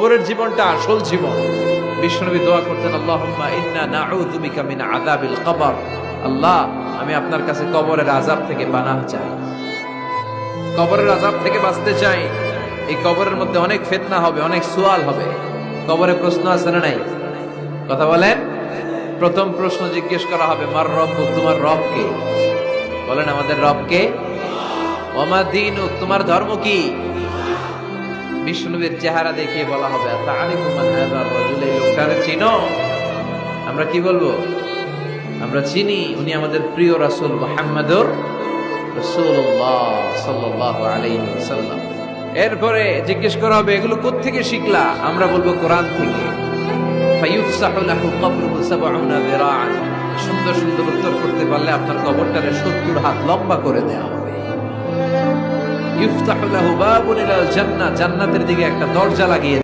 কবরের জীবনটা আসল জীবন। বিশ্বনবী দোয়া করতেন, আল্লাহুম্মা ইন্না নাউযু বিকা মিন আযাবিল কবর। আল্লাহ, আমি আপনার কাছে কবরের আযাব থেকে পানাহ চাই, কবরের আযাব থেকে বাঁচতে চাই। এই কবরের মধ্যে অনেক ফিতনা হবে, অনেক সুয়াল হবে। কবরে প্রশ্ন আছে না নাই? কথা বলেন। প্রথম প্রশ্ন জিজ্ঞেস করা হবে, মার রব্বুক, তোমার রব কে? বলেন, আমাদের রব কে? ওয়া মা দীনুক, তোমার ধর্ম কি? বিষ্ণুবীর চেহারা দেখিয়ে বলা হবে, তাআরিফু মান হাযা রাজুল, এই লোকটারে চিনো? আমরা কি বলবো? আমরা চিনি, উনি আমাদের প্রিয় রাসূল মুহাম্মদুর রাসূলুল্লাহ সাল্লাল্লাহু আলাইহি ওয়াসাল্লাম। এরপরে জিজ্ঞেস করা হবে, এগুলো কোত্থেকে শিখলা? আমরা বলবো, কোরআন থেকে। ফায়ুফসাহু লাহু কবরুহু ৭০ যিরাআন। সুন্দর সুন্দর উত্তর করতে পারলে আপনার কবরটারে ৭০ হাত লম্বা করে দেয়া হবে। ইফতাহু লাহু বাবুন ইলাল জান্নাহ, জান্নাতের দিকে একটা দরজা লাগিয়ে